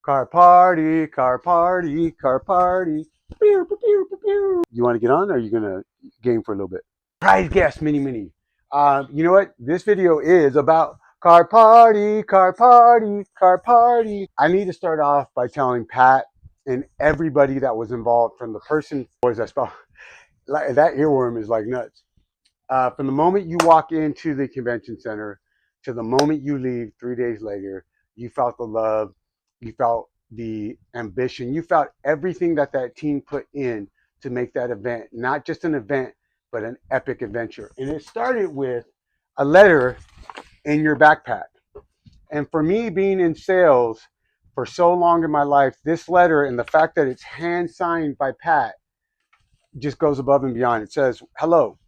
Car party, car party, car party. Pew, pew, pew, pew, pew. You want to get on, or are you gonna game for a little bit? Prize guest, mini mini. You know what? This video is about car party, car party, car party. I need to start off by telling Pat and everybody that was involved, from the person was that spell. That earworm is like nuts. From the moment you walk into the convention center to the moment you leave 3 days later, you felt the love, you felt the ambition, you felt everything that that team put in to make that event not just an event, but an epic adventure. And it started with a letter in your backpack. And for me, being in sales for so long in my life, this letter and the fact that it's hand signed by Pat just goes above and beyond. It says, "Hello.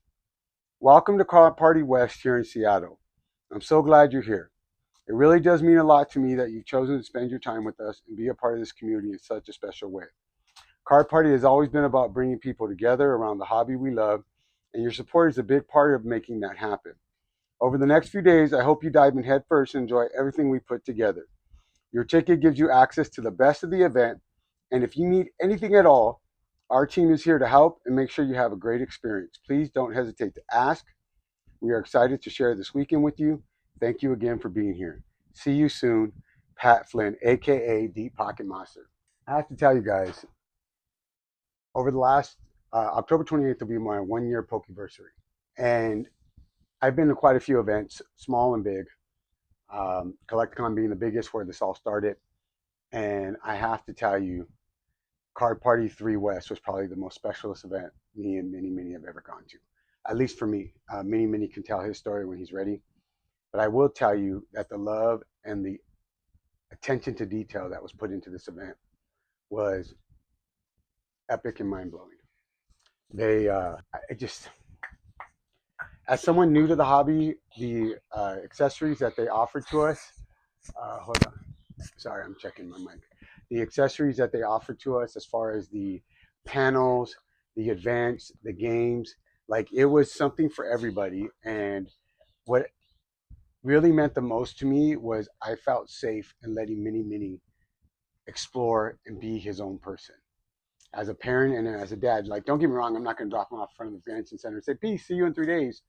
Welcome to Car Party West here in Seattle. I'm so glad you're here. It really does mean a lot to me that you've chosen to spend your time with us and be a part of this community in such a special way. Car Party has always been about bringing people together around the hobby we love, and your support is a big part of making that happen. Over the next few days, I hope you dive in headfirst and enjoy everything we put together. Your ticket gives you access to the best of the event, and if you need anything at all, our team is here to help and make sure you have a great experience. Please don't hesitate to ask. We are excited to share this weekend with you. Thank you again for being here. See you soon, Pat Flynn, aka Deep Pocket Monster." I have to tell you guys, over the last October 28th will be my 1 year Pokeversary, and I've been to quite a few events, small and big. Collecticon being the biggest, where this all started, and I have to tell you, Card Party 3 West was probably the most specialist event me and many have ever gone to. At least for me. Many can tell his story when he's ready. But I will tell you that the love and the attention to detail that was put into this event was epic and mind blowing. It just, as someone new to the hobby, the accessories that they offered to us, hold on, sorry, I'm checking my mic. The accessories that they offered to us, as far as the panels, the events, the games, like it was something for everybody. And what really meant the most to me was I felt safe in letting Mini explore and be his own person. As a parent and as a dad, like, don't get me wrong, I'm not going to drop him off in front of the convention center and say, "Peace, see you in 3 days."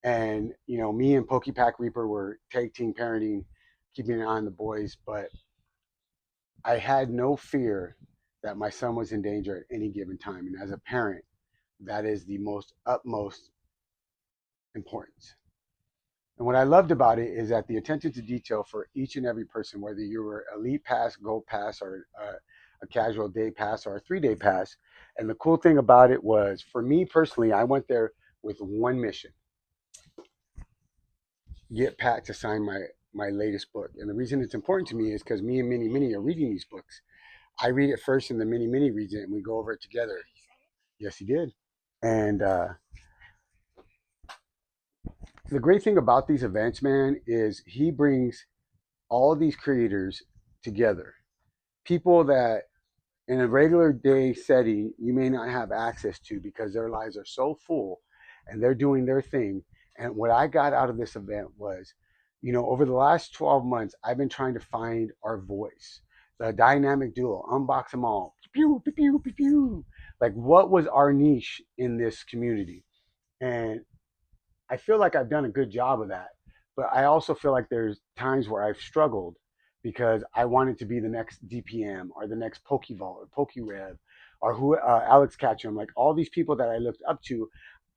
And, me and PokePack Reaper were tag team parenting, keeping an eye on the boys, but I had no fear that my son was in danger at any given time. And as a parent, that is the most utmost importance. And what I loved about it is that the attention to detail for each and every person, whether you were elite pass, gold pass, or a casual day pass, or a 3 day pass. And the cool thing about it was, for me personally, I went there with one mission: get Pat to sign my latest book. And the reason it's important to me is because me and Mini are reading these books. I read it first, and the Mini reads it, and we go over it together. Yes, he did. And the great thing about these events, man, is he brings all of these creators together. People that in a regular day setting you may not have access to because their lives are so full and they're doing their thing. And what I got out of this event was, over the last 12 months, I've been trying to find our voice, the dynamic duo, unbox them all. Pew, pew, pew, pew, pew. Like, what was our niche in this community? And I feel like I've done a good job of that. But I also feel like there's times where I've struggled because I wanted to be the next DPM or the next Pokevault or PokeRev or who Alex Ketchum, like all these people that I looked up to.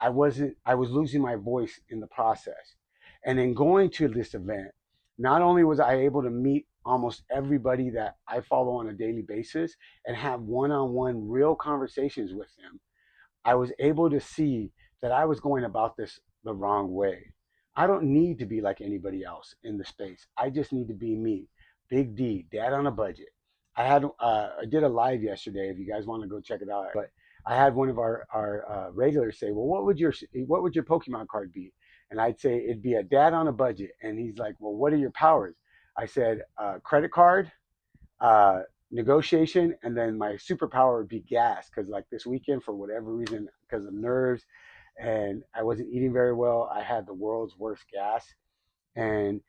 I was losing my voice in the process. And in going to this event, not only was I able to meet almost everybody that I follow on a daily basis and have one-on-one real conversations with them, I was able to see that I was going about this the wrong way. I don't need to be like anybody else in the space. I just need to be me. Big D, dad on a budget. I did a live yesterday. If you guys want to go check it out, but I had one of our regulars say, "Well, what would your Pokemon card be?" And I'd say it'd be a dad on a budget. And he's like, "Well, what are your powers?" I said, credit card, uh, negotiation, and then my superpower would be gas. Because like this weekend, for whatever reason, because of nerves, and I wasn't eating very well, I had the world's worst gas. And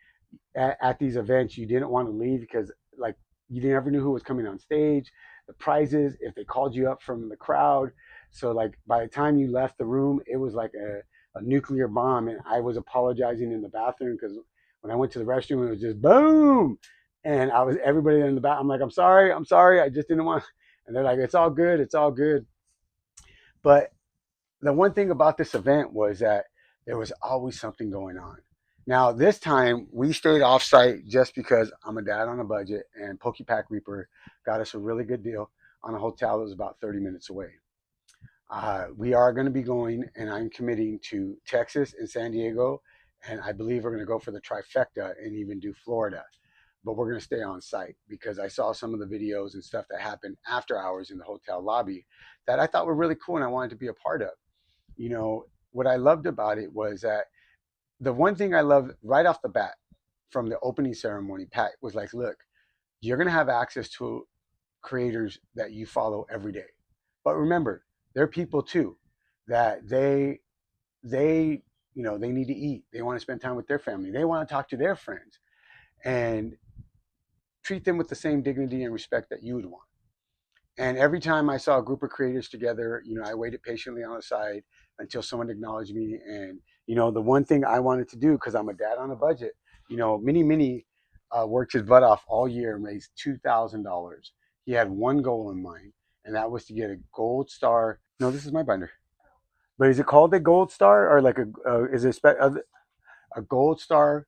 at these events, you didn't want to leave because, like, you never knew who was coming on stage, the prizes, if they called you up from the crowd. So like by the time you left the room, it was like a nuclear bomb. And I was apologizing in the bathroom because when I went to the restroom, it was just boom. And I was everybody in the back. I'm like, I'm sorry. I just didn't want. And they're like, it's all good. It's all good. But the one thing about this event was that there was always something going on. Now, this time we stayed off site just because I'm a dad on a budget, and PokePack Reaper got us a really good deal on a hotel that was about 30 minutes away. We are going to be going, and I'm committing to Texas and San Diego, and I believe we're going to go for the trifecta and even do Florida. But we're going to stay on site because I saw some of the videos and stuff that happened after hours in the hotel lobby that I thought were really cool and I wanted to be a part of. You know, what I loved about it was that the one thing I loved right off the bat from the opening ceremony, Pat was like, look, you're going to have access to creators that you follow every day. But remember, they're people too that they they need to eat. They want to spend time with their family. They want to talk to their friends and treat them with the same dignity and respect that you would want. And every time I saw a group of creators together, I waited patiently on the side until someone acknowledged me. And, the one thing I wanted to do, because I'm a dad on a budget, Mini worked his butt off all year and raised $2,000. He had one goal in mind, and that was to get a gold star. No, this is my binder. But is it called a gold star or like a gold star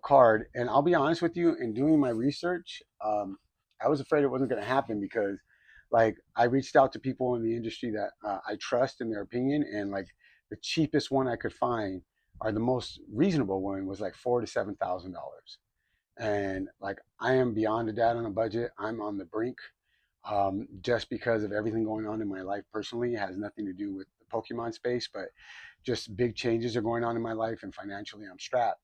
card? And I'll be honest with you, in doing my research, I was afraid it wasn't going to happen because like I reached out to people in the industry that I trust in their opinion, and like the cheapest one I could find or the most reasonable one was like $4,000 to $7,000. And like I am beyond a dad on a budget. I'm on the brink, just because of everything going on in my life personally. It has nothing to do with the Pokemon space, but just big changes are going on in my life, and financially I'm strapped.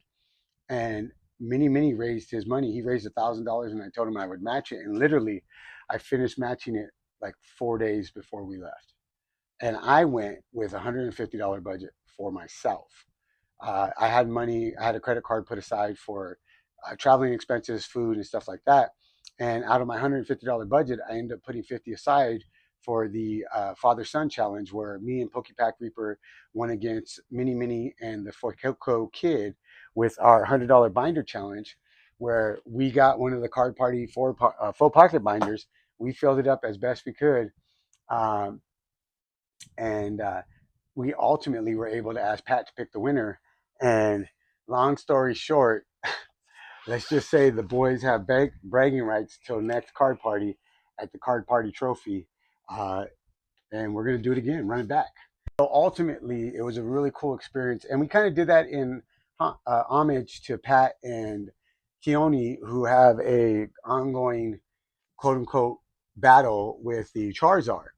And Mini raised his money. He raised $1,000, and I told him I would match it. And literally, I finished matching it like 4 days before we left. And I went with a $150 budget for myself. I had money. I had a credit card put aside for traveling expenses, food, and stuff like that. And out of my $150 budget, I ended up putting 50 aside for the father-son challenge, where me and PokePack Reaper went against Mini and the Forcoco Kid with our $100 binder challenge, where we got one of the card party full pocket binders. We filled it up as best we could, um, and we ultimately were able to ask Pat to pick the winner. And long story short, let's just say the boys have bragging rights till next card party at the card party trophy. And we're going to do it again, run it back. So ultimately, it was a really cool experience. And we kind of did that in homage to Pat and Keone, who have a ongoing quote unquote battle with the Charizard.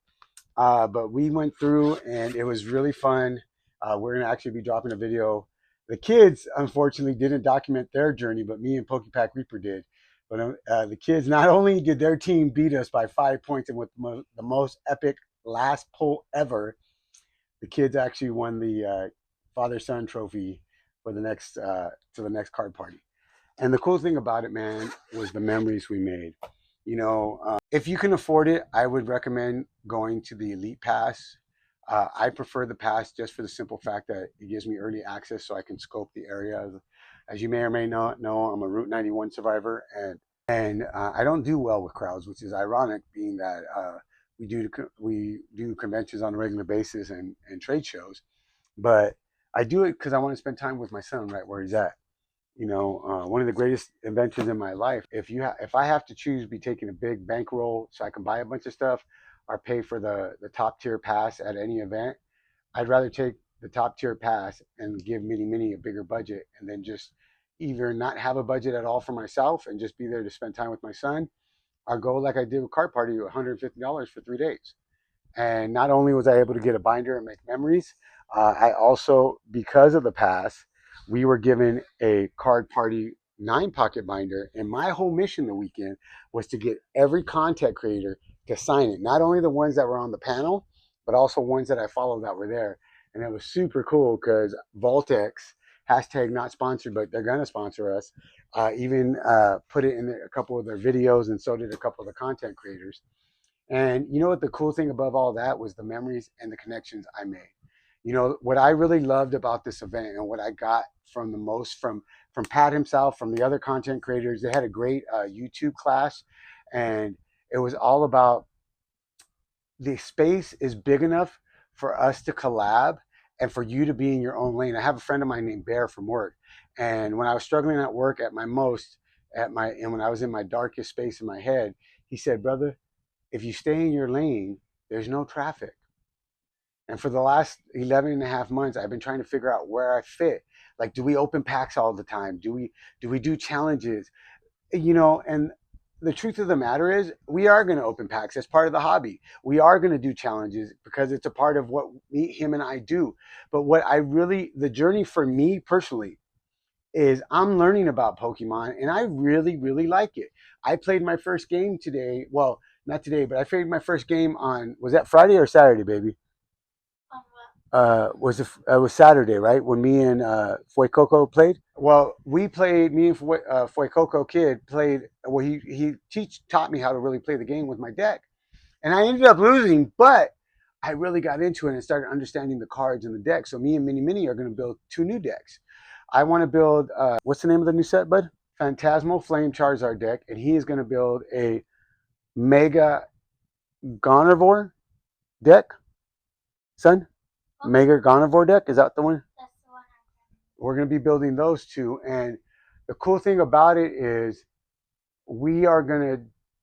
But we went through and it was really fun. We're going to actually be dropping a video. The kids, unfortunately, didn't document their journey, but me and PokePack Reaper did. But the kids, not only did their team beat us by 5 points and with the most epic last pull ever, the kids actually won the father-son trophy for the next to the next card party. And the cool thing about it, man, was the memories we made. If you can afford it, I would recommend going to the Elite Pass. I prefer the pass just for the simple fact that it gives me early access so I can scope the area. As you may or may not know, I'm a Route 91 survivor, and I don't do well with crowds, which is ironic, being that we do conventions on a regular basis and trade shows. But I do it because I want to spend time with my son right where he's at. One of the greatest inventions in my life. If I have to choose, be taking a big bankroll so I can buy a bunch of stuff, or pay for the top tier pass at any event, I'd rather take the top tier pass and give Mini a bigger budget, and then just either not have a budget at all for myself and just be there to spend time with my son, or go like I did with Card Party, $150 for 3 days. And not only was I able to get a binder and make memories, I also, because of the pass, we were given a card party 9 pocket binder. And my whole mission the weekend was to get every content creator to sign it. Not only the ones that were on the panel, but also ones that I followed that were there. And it was super cool because Voltex, hashtag not sponsored, but they're going to sponsor us. Even put it in a couple of their videos, and so did a couple of the content creators. And you know what the cool thing above all that was? The memories and the connections I made. You know what I really loved about this event, and what I got from the most from Pat himself, from the other content creators. They had a great YouTube class, and it was all about the space is big enough for us to collab and for you to be in your own lane. I have a friend of mine named Bear from work, and when I was struggling at work at my most, and when I was in my darkest space in my head, he said, "Brother, if you stay in your lane, there's no traffic." And for the last 11 and a half months, I've been trying to figure out where I fit. Like, do we open packs all the time? Do we do challenges? And the truth of the matter is, we are going to open packs as part of the hobby. We are going to do challenges because it's a part of what him and I do. But the journey for me personally is I'm learning about Pokemon, and I really, really like it. I played my first game today. Well, not today, but I played my first game was that Friday or Saturday, baby? Was Saturday, right? When me and Fuecoco played. Well, me and Fuecoco kid played. Well, he taught me how to really play the game with my deck, and I ended up losing, but I really got into it and started understanding the cards in the deck. So me and Mini Mini are going to build 2 new decks. I want to build. What's the name of the new set, bud? Phantasmal Flame Charizard deck, and he is going to build a Mega Gonivore deck. Son, Mega Gonivore deck, is that the one? That's the one. We're going to be building those two, and the cool thing about it is we are going to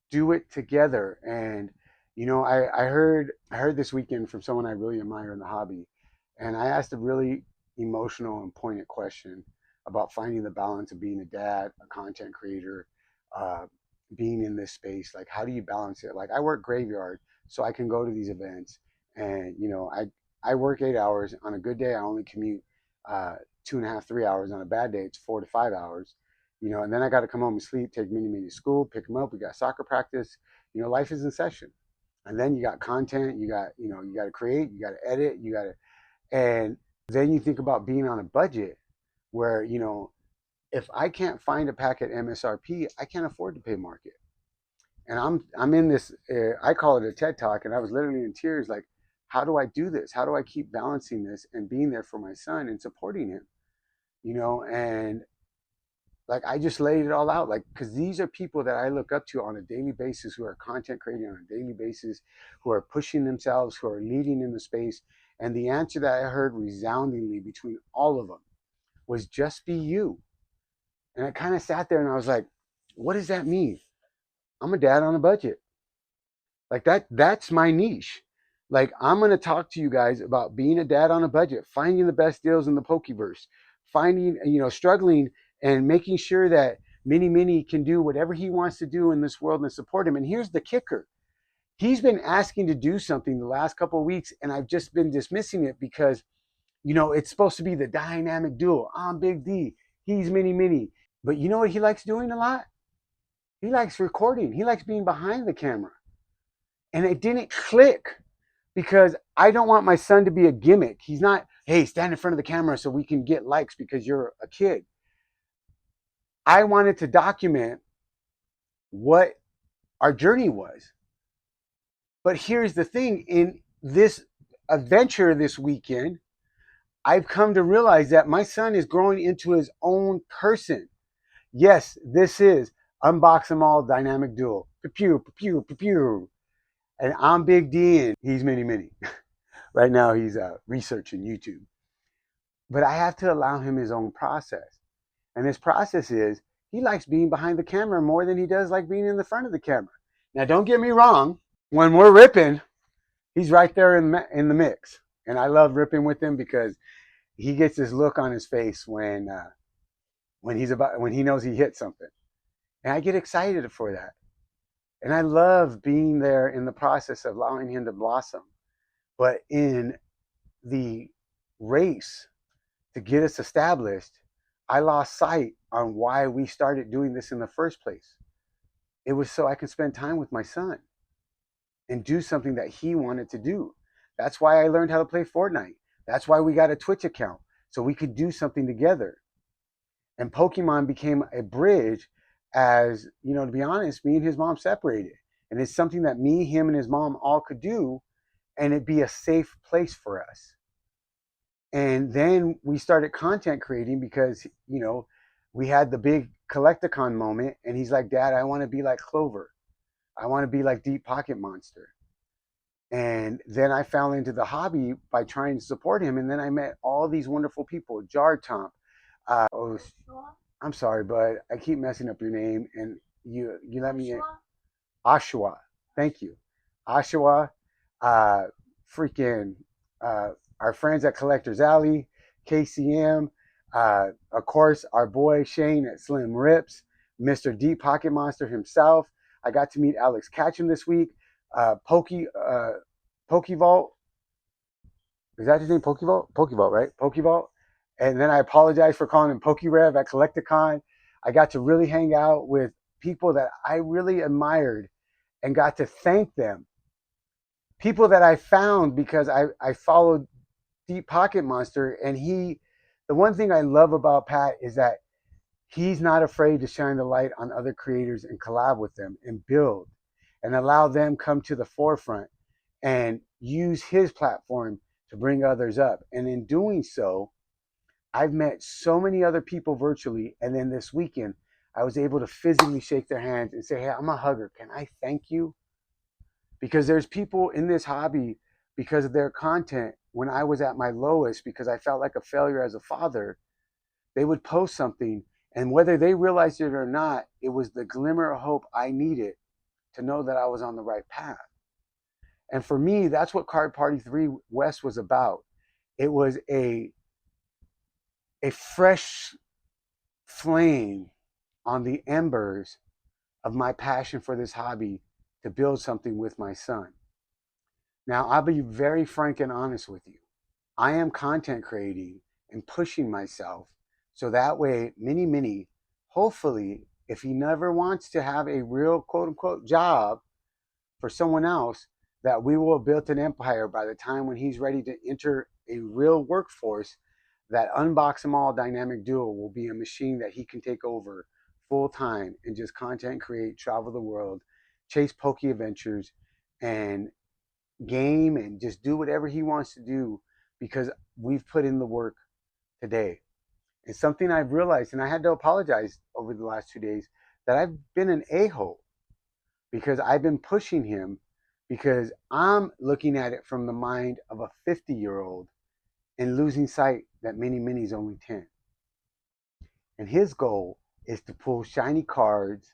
do it together. And I heard this weekend from someone I really admire in the hobby, and I asked a really emotional and poignant question about finding the balance of being a dad, a content creator, uh, being in this space. Like, how do you balance it? Like, I work graveyard, so I can go to these events, and I work 8 hours. On a good day, I only commute 2.5, 3 hours. On a bad day, it's 4 to 5 hours. And then I got to come home and sleep, take Mini Mini to school, pick them up. We got soccer practice. Life is in session. And then you got content. You got to create. You got to edit. And then you think about being on a budget, where if I can't find a pack at MSRP, I can't afford to pay market. And I'm in this. I call it a TED Talk, and I was literally in tears. Like, how do I do this? How do I keep balancing this and being there for my son and supporting him? And like, I just laid it all out, like, because these are people that I look up to on a daily basis, who are content creating on a daily basis, who are pushing themselves, who are leading in the space. And the answer that I heard resoundingly between all of them was, just be you. And I kind of sat there and I was like, what does that mean? I'm a dad on a budget. Like, that's my niche. Like, I'm going to talk to you guys about being a dad on a budget, finding the best deals in the Pokeverse, finding, struggling and making sure that Mini Mini can do whatever he wants to do in this world and support him. And here's the kicker. He's been asking to do something the last couple of weeks, and I've just been dismissing it because, it's supposed to be the dynamic duo. I'm Big D. He's Mini Mini. But you know what he likes doing a lot? He likes recording. He likes being behind the camera. And it didn't click because I don't want my son to be a gimmick. He's not, hey, stand in front of the camera so we can get likes because you're a kid. I wanted to document what our journey was. But here's the thing. In this adventure this weekend, I've come to realize that my son is growing into his own person. Yes, this is Unbox Them All Dynamic Duo. Pew, pew, pew, pew. And I'm Big D, and he's Mini Mini. Right now, he's researching YouTube. But I have to allow him his own process. And his process is, he likes being behind the camera more than he does like being in the front of the camera. Now, don't get me wrong. When we're ripping, he's right there in the mix. And I love ripping with him because he gets this look on his face when he knows he hit something. And I get excited for that. And I love being there in the process of allowing him to blossom. But in the race to get us established, I lost sight on why we started doing this in the first place. It was so I could spend time with my son and do something that he wanted to do. That's why I learned how to play Fortnite. That's why we got a Twitch account, so we could do something together. And Pokemon became a bridge as, to be honest, me and his mom separated. And it's something that me, him, and his mom all could do, and it'd be a safe place for us. And then we started content creating because, we had the big collecticon moment. And he's like, Dad, I want to be like Clover. I want to be like Deep Pocket Monster. And then I fell into the hobby by trying to support him. And then I met all these wonderful people, Jar Tomp. Oh, I'm sorry, bud. I keep messing up your name. And you let me in. Oshawa. Thank you. Oshawa. Uh, freaking our friends at Collectors Alley, KCM. Of course, our boy Shane at Slim Rips, Mr. Deep Pocket Monster himself. I got to meet Alex Catchum this week. Pokevault. Is that his name? Pokevault? Pokevault, right? Pokevault. And then I apologize for calling him PokeRev at Collecticon. I got to really hang out with people that I really admired and got to thank them. People that I found because I followed Deep Pocket Monster, and the one thing I love about Pat is that he's not afraid to shine the light on other creators and collab with them and build and allow them come to the forefront and use his platform to bring others up. And in doing so, I've met so many other people virtually. And then this weekend, I was able to physically shake their hands and say, hey, I'm a hugger. Can I thank you? Because there's people in this hobby, because of their content, when I was at my lowest, because I felt like a failure as a father, they would post something, and whether they realized it or not, it was the glimmer of hope I needed to know that I was on the right path. And for me, that's what Card Party 3 West was about. It was a fresh flame on the embers of my passion for this hobby to build something with my son. Now, I'll be very frank and honest with you. I am content creating and pushing myself so that way, Mini, hopefully, if he never wants to have a real quote unquote job for someone else, that we will have built an empire by the time when he's ready to enter a real workforce, that Unbox Them All Dynamic Duo will be a machine that he can take over full time and just content create, travel the world, chase Poke adventures, and game and just do whatever he wants to do because we've put in the work today. It's something I've realized, and I had to apologize over the last 2 days, that I've been an a-hole because I've been pushing him because I'm looking at it from the mind of a 50-year-old and losing sight that Mini's only 10. And his goal is to pull shiny cards,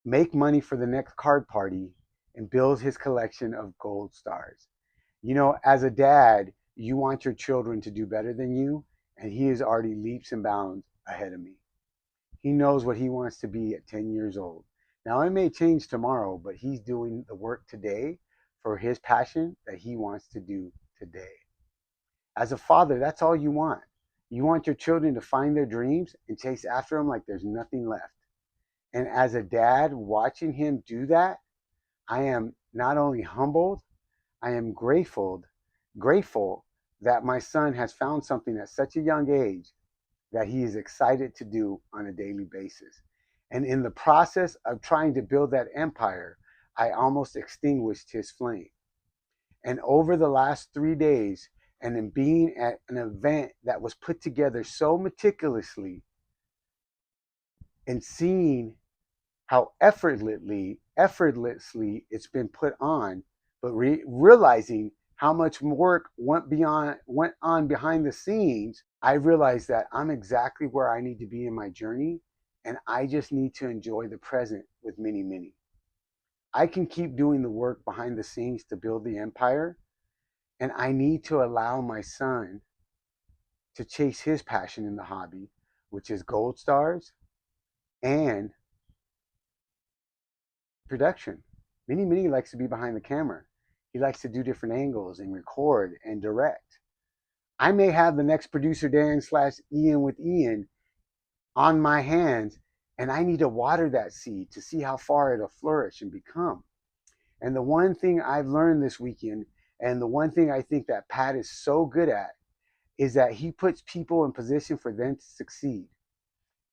make money for the next card party, and build his collection of gold stars. As a dad, you want your children to do better than you, and he is already leaps and bounds ahead of me. He knows what he wants to be at 10 years old. Now, it may change tomorrow, but he's doing the work today for his passion that he wants to do today. As a father, that's all you want. You want your children to find their dreams and chase after them like there's nothing left. And as a dad, watching him do that, I am not only humbled, I am grateful that my son has found something at such a young age that he is excited to do on a daily basis. And in the process of trying to build that empire, I almost extinguished his flame. And over the last 3 days, and in being at an event that was put together so meticulously, and seeing how effortlessly it's been put on, but realizing how much work went on behind the scenes, I realized that I'm exactly where I need to be in my journey, and I just need to enjoy the present with Mini. I can keep doing the work behind the scenes to build the empire, and I need to allow my son to chase his passion in the hobby, which is gold stars and production. Mini likes to be behind the camera. He likes to do different angles and record and direct. I may have the next producer Dan / Ian with Ian on my hands, and I need to water that seed to see how far it'll flourish and become. And the one thing I've learned this weekend, and the one thing I think that Pat is so good at, is that he puts people in position for them to succeed.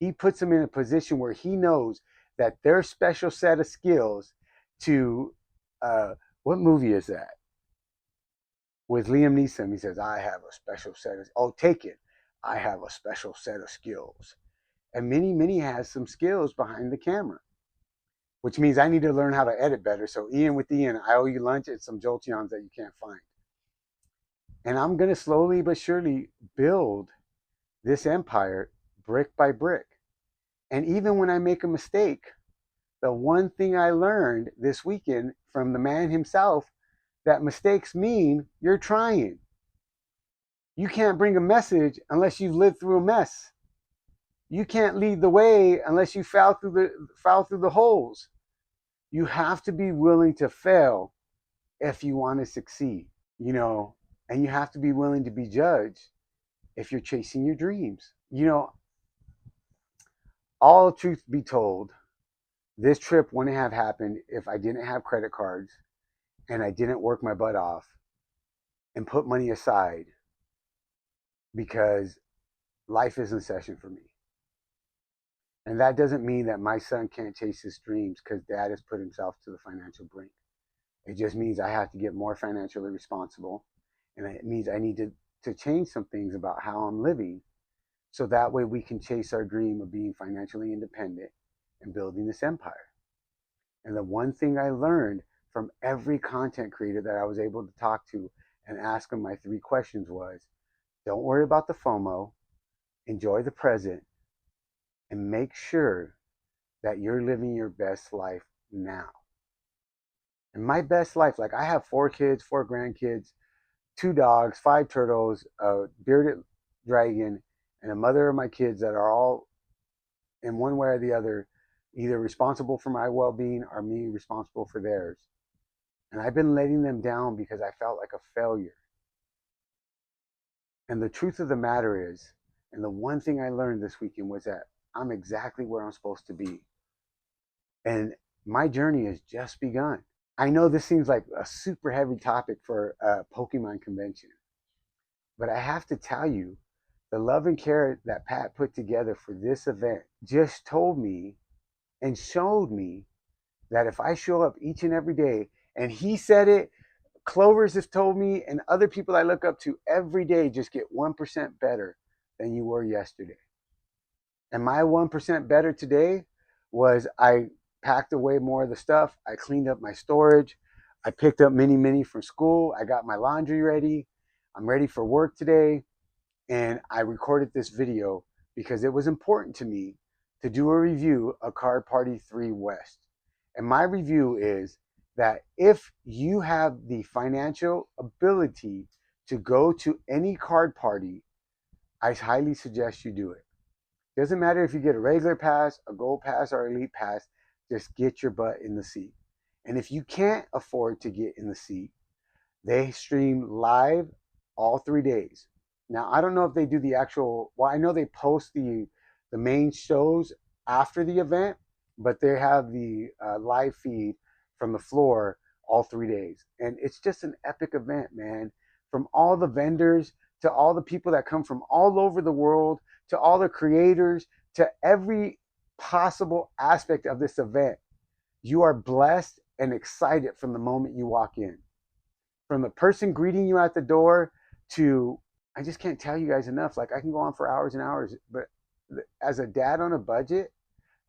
He puts them in a position where he knows that their special set of skills to, what movie is that? With Liam Neeson, he says, I have a special set of, oh, take it. I have a special set of skills. And Mini has some skills behind the camera, which means I need to learn how to edit better. So Ian with Ian, I owe you lunch and some Jolteons that you can't find. And I'm going to slowly but surely build this empire brick by brick. And even when I make a mistake, the one thing I learned this weekend from the man himself, that mistakes mean you're trying. You can't bring a message unless you've lived through a mess. You can't lead the way unless you foul through the holes. You have to be willing to fail if you want to succeed, you know, and you have to be willing to be judged if you're chasing your dreams. You know, all truth be told, this trip wouldn't have happened if I didn't have credit cards and I didn't work my butt off and put money aside, because life is in session for me. And that doesn't mean that my son can't chase his dreams because dad has put himself to the financial brink. It just means I have to get more financially responsible. And it means I need to change some things about how I'm living, so that way we can chase our dream of being financially independent and building this empire. And the one thing I learned from every content creator that I was able to talk to and ask them my 3 questions was, don't worry about the FOMO, enjoy the present, and make sure that you're living your best life now. And my best life, like I have 4 kids, 4 grandkids, 2 dogs, 5 turtles, a bearded dragon, and a mother of my kids that are all, in one way or the other, either responsible for my well-being or me responsible for theirs. And I've been letting them down because I felt like a failure. And the truth of the matter is, and the one thing I learned this weekend was that I'm exactly where I'm supposed to be. And my journey has just begun. I know this seems like a super heavy topic for a Pokemon convention, but I have to tell you, the love and care that Pat put together for this event just told me and showed me that if I show up each and every day, and he said it, Clovers has told me, and other people I look up to every day, just get 1% better than you were yesterday. And my 1% better today was I packed away more of the stuff. I cleaned up my storage. I picked up Mini from school. I got my laundry ready. I'm ready for work today. And I recorded this video because it was important to me to do a review of Card Party 3 West. And my review is that if you have the financial ability to go to any card party, I highly suggest you do it. Doesn't matter if you get a regular pass, a gold pass, or elite pass, just get your butt in the seat. And if you can't afford to get in the seat, they stream live all 3 days. Now, I don't know if they do the actual, well, I know they post the main shows after the event, but they have the live feed from the floor all 3 days. And it's just an epic event, man. From all the vendors to all the people that come from all over the world, to all the creators, to every possible aspect of this event. You are blessed and excited from the moment you walk in. From the person greeting you at the door to, I just can't tell you guys enough. Like, I can go on for hours and hours, but as a dad on a budget,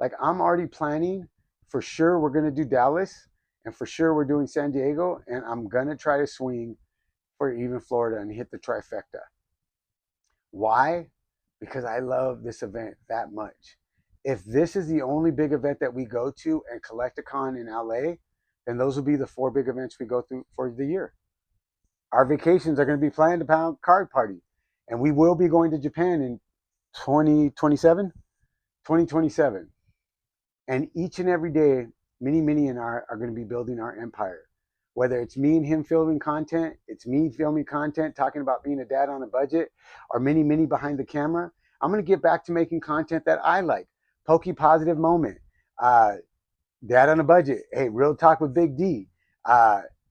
like, I'm already planning for sure we're going to do Dallas, and for sure we're doing San Diego, and I'm going to try to swing for even Florida and hit the trifecta. Why? Because I love this event that much. If this is the only big event that we go to and Collecticon in LA, then those will be the 4 big events we go through for the year. Our vacations are going to be planned to pound card party. And we will be going to Japan in 2027. And each and every day, Mini and I are going to be building our empire. Whether it's me and him filming content, it's me filming content, talking about being a dad on a budget, or Mini behind the camera, I'm going to get back to making content that I like. Poke Positive Moment, Dad on a Budget, hey, Real Talk with Big D,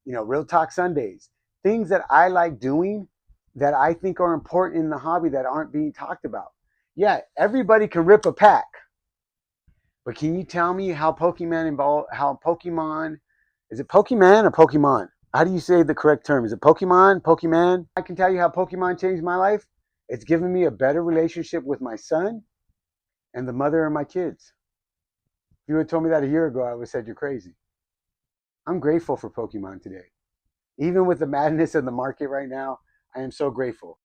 Real Talk Sundays. Things that I like doing that I think are important in the hobby that aren't being talked about. Yeah, everybody can rip a pack. But can you tell me how Pokemon, is it Pokemon or Pokemon? How do you say the correct term? Is it Pokemon? Pokemon? I can tell you how Pokemon changed my life. It's given me a better relationship with my son and the mother of my kids. If you had told me that a year ago, I would have said you're crazy. I'm grateful for Pokemon today. Even with the madness of the market right now, I am so grateful.